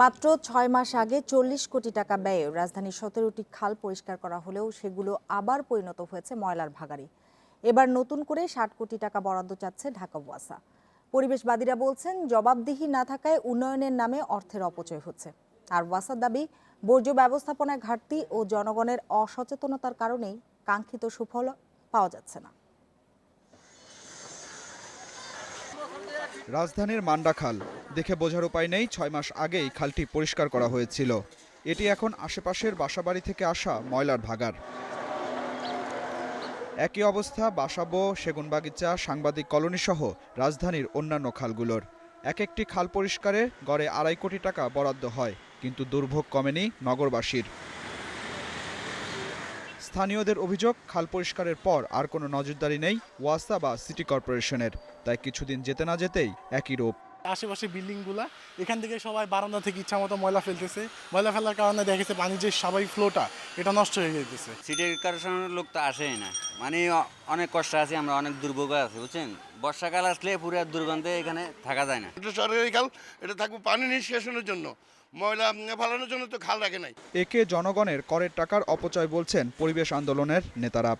মাত্র ৬ মাস আগে ৪০ কোটি টাকা ব্যয়ে রাজধানীর ১৭টি খাল পরিষ্কার করা হলেও সেগুলো আবার পরিণত হয়েছে ময়লার ভাগাড়ে। এবার নতুন করে ৬০ কোটি টাকা বরাদ্দ চাচ্ছে ঢাকা ওয়াসা। পরিবেশবাদীরা বলছেন, জবাবদিহি না থাকায় উন্নয়নের নামে অর্থের অপচয় হচ্ছে। আর ওয়াসার দাবি, বর্জ্য ব্যবস্থাপনায় ঘাটতি ও জনগণের অসচেতনতার কারণেই কাঙ্ক্ষিত সুফল পাওয়া যাচ্ছে না। রাজধানীর মান্ডা খাল দেখে বোঝার উপায় নেই ৬ মাস আগেই খালটি পরিষ্কার করা হয়েছিল। এটি এখন আশেপাশের বাসাবাড়ি থেকে আসা ময়লার ভাগাড়। একই অবস্থা বাসাবো, সেগুনবাগিচা, সাংবাদিক কলোনি সহ রাজধানীর অন্যান্য খালগুলোর। এক একটি খাল পরিষ্কারে গড়ে ২.৫ কোটি টাকা বরাদ্দ হয়, কিন্তু দুর্ভোগ কমেনি নগরবাসীর। স্থানীয়দের অভিযোগ, খাল পরিষ্কারের পর আর কোনো নজরদারি নেই ওয়াসা বা সিটি কর্পোরেশনের, তাই কিছুদিন যেতে না যেতেই একই রূপ। আশেপাশে বিল্ডিংগুলা, এখান থেকে সবাই বারান্দা থেকে ইচ্ছা মতো ময়লা ফেলতেছে। ময়লা ফেলার কারণে দেখেছে পানির যে স্বাভাবিক ফ্লোটা এটা নষ্ট হয়ে যেতেছে। সিটি কর্পোরেশনের লোক তো আসেই না, মানে অনেক কষ্ট আছে, আমরা অনেক দুর্ভোগে আছি, বুঝছেন। বর্ষাকাল আসলে পুরো দুর্গন্ধে এখানে থাকা যায় না। এটা সরকারি খাল, এটা থাকবে পানি নিষ্কাশনের জন্য, ময়লা ফেলানোর জন্য তো খাল রাখে নাই। একে জনগণের করের টাকার অপচয় বলছেন পরিবেশ আন্দোলনের নেতারা।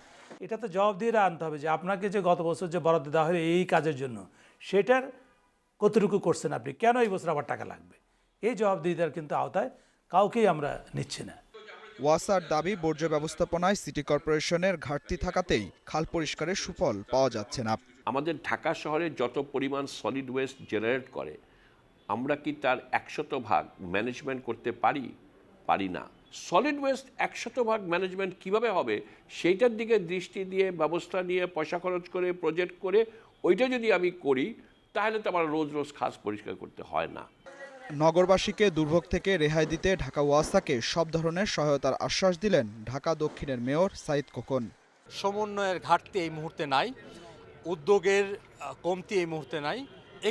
এটা তো জবাবদিহিতা আনতে হবে যে আপনাকে যে গত বছর যে বরাদ্দ দেওয়া হয় এই কাজের জন্য, সেটার কতটুকু করছেন আপনি, কেন এই বছর আবার টাকা লাগবে, এই জবাবদিহিতার কিন্তু আওতায় কাউকেই আমরা নিচ্ছি না। ওয়াসার দাবি, বর্জ্য ব্যবস্থাপনায় সিটি কর্পোরেশনের ঘাটতি থাকাতেই খাল পরিষ্কারের সুফল পাওয়া যাচ্ছে না। আমাদের ঢাকা শহরে যত পরিমাণ সলিড ওয়েস্ট জেনারেট করে, আমরা কি তার ১০০% ম্যানেজমেন্ট করতে পারি না। সলিড ওয়েস্ট ১০০% ম্যানেজমেন্ট কিভাবে হবে, সেইটার দিকে দৃষ্টি দিয়ে, ব্যবস্থা নিয়ে, পয়সা খরচ করে, প্রজেক্ট করে ওইটা যদি আমি করি, তাহলে তো আমার রোজ রোজ খাস পরিষ্কার করতে হয় না। নগরবাসীকে দুর্ভোগ থেকে রেহাই দিতে ঢাকা ওয়াসাকে সব ধরনের সহায়তার আশ্বাস দিলেন ঢাকা দক্ষিণের মেয়র সাঈদ খোকন। সমন্বয়ের ঘাটতি এই মুহূর্তে নাই, উদ্যোগের কমতি এই মুহূর্তে নাই,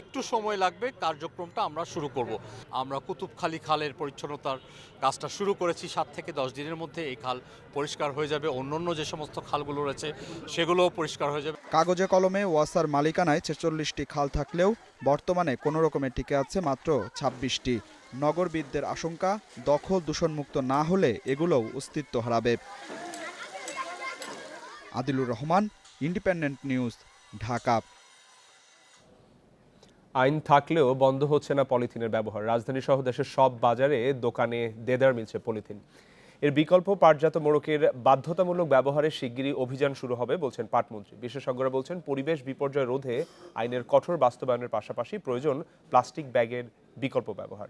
একটু সময় লাগবে, কার্যক্রমটা আমরা শুরু করব। আমরা কুতুবখালী খালের পরিচ্ছন্নতার কাজটা শুরু করেছি, ৭ থেকে ১০ দিনের মধ্যে এই খাল পরিষ্কার হয়ে যাবে। অন্যান্য যে সমস্ত খালগুলো রয়েছে সেগুলোও পরিষ্কার হয়ে যাবে। কাগজে কলমে ওয়াসার মালিকানায় ৪৬টি খাল থাকলেও বর্তমানে কোনো রকমে টিকে আছে মাত্র ২৬টি। নগরবিদদের আশঙ্কা, দখল দূষণমুক্ত না হলে এগুলোও অস্তিত্ব হারাবে। Adilur Rahman, independent news, Dhaka. আইন থাকলেও বন্ধ হচ্ছে না পলিথিনের ব্যবহার। রাজধানী সহ দেশের সব বাজারে, দোকানে দেদার মিলছে পলিথিন। এর বিকল্প পাটজাত মোড়কের বাধ্যতামূলক ব্যবহারে শিগগিরই অভিযান শুরু হবে বলছেন পাটমন্ত্রী। বিশেষজ্ঞরা বলছেন, পরিবেশ বিপর্যয় রোধে আইনের কঠোর বাস্তবায়নের পাশাপাশি প্রয়োজন প্লাস্টিক ব্যাগের বিকল্প ব্যবহার।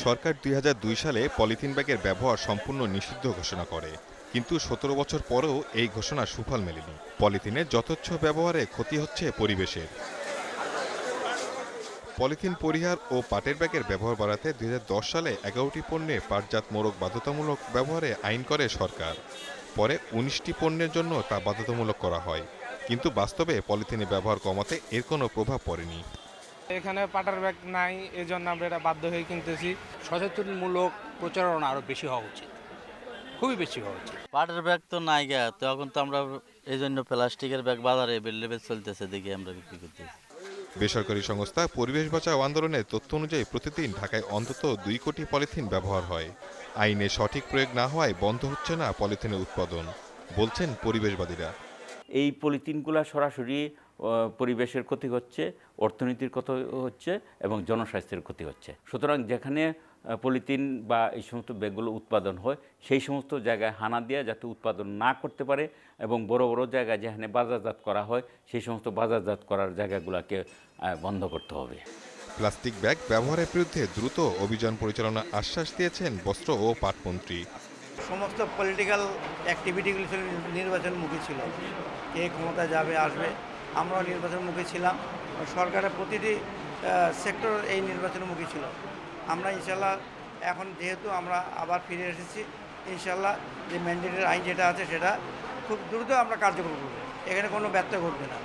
সরকার ২০০২ সালে পলিথিন ব্যাগের ব্যবহার সম্পূর্ণ নিষিদ্ধ ঘোষণা করে, কিন্তু ১৭ বছর পরেও এই ঘোষণা সুফল মেলেনি। পলিথিনের যথেচ্ছ ব্যবহারে ক্ষতি হচ্ছে পরিবেশের। পলিথিন পরিহার ও পাটের ব্যাগের ব্যবহার বাড়াতে ২০১০ সালে ১১টি পণ্যে পাটজাত মোড়ক বাধ্যতামূলক ব্যবহারে আইন করে সরকার। পরে ১৯টি পণ্যের জন্য তা বাধ্যতামূলক করা হয়, কিন্তু বাস্তবে পলিথিনের ব্যবহার কমাতে এর কোনো প্রভাব পড়েনি। এখানে পাটের ব্যাগ নাই, এজন্য আমরা এটা বাধ্য হয়ে কিনতেছি। সচেতনমূলক প্রচারণা আরও বেশি হওয়া উচিত, খুবই বেশি হওয়া উচিত। পাটের ব্যাগ তো নাই গা, তখন তো আমরা এই জন্য প্লাস্টিকের ব্যাগ বাজারে এভেলেবেল চলতেছে দেখে আমরা বিক্রি করতেছি। বেসরকারি সংস্থা পরিবেশ বাঁচাও আন্দোলনের তথ্য অনুযায়ী প্রতিদিন ঢাকায় অন্তত ২ কোটি পলিথিন ব্যবহার হয়। আইনে সঠিক প্রয়োগ না হওয়ায় বন্ধ হচ্ছে না পলিথিনের উৎপাদন, বলছেন পরিবেশবাদীরা। এই পলিথিনগুলো সরাসরি পরিবেশের ক্ষতি হচ্ছে, অর্থনীতির ক্ষতি হচ্ছে এবং জনস্বাস্থ্যের ক্ষতি হচ্ছে। সুতরাং যেখানে পলিথিন বা এই সমস্ত ব্যাগগুলো উৎপাদন হয়, সেই সমস্ত জায়গায় হানা দিয়ে যাতে উৎপাদন না করতে পারে, এবং বড় বড় জায়গায় যেখানে বাজারজাত করা হয় সেই সমস্ত বাজারজাত করার জায়গাগুলোকে বন্ধ করতে হবে। প্লাস্টিক ব্যাগ ব্যবহারের বিরুদ্ধে দ্রুত অভিযান পরিচালনার আশ্বাস দিয়েছেন বস্ত্র ও পাটমন্ত্রী। সমস্ত পলিটিক্যাল অ্যাক্টিভিটিগুলি নির্বাচনমুখী ছিল, কে ক্ষমতায় যাবে আসবে, আমরাও নির্বাচনমুখী ছিলাম। সরকারের প্রতিটি সেক্টর এই নির্বাচনমুখী ছিল। আমরা ইনশাল্লাহ এখন যেহেতু আমরা আবার ফিরে এসেছি, ইনশাল্লাহ যে ম্যান্ডেটের আইন যেটা আছে সেটা খুব দ্রুত আমরা কার্যকর করব, এখানে কোনো ব্যত্যয় ঘটবে না।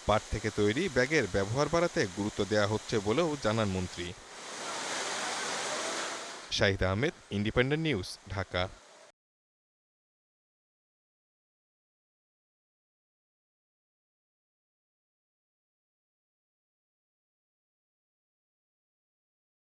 পাট থেকে তৈরি ব্যাগের ব্যবহার বাড়াতে গুরুত্ব দেওয়া হচ্ছে বলেও জানান মন্ত্রী। Shahid Ahmed, independent news, Dhaka.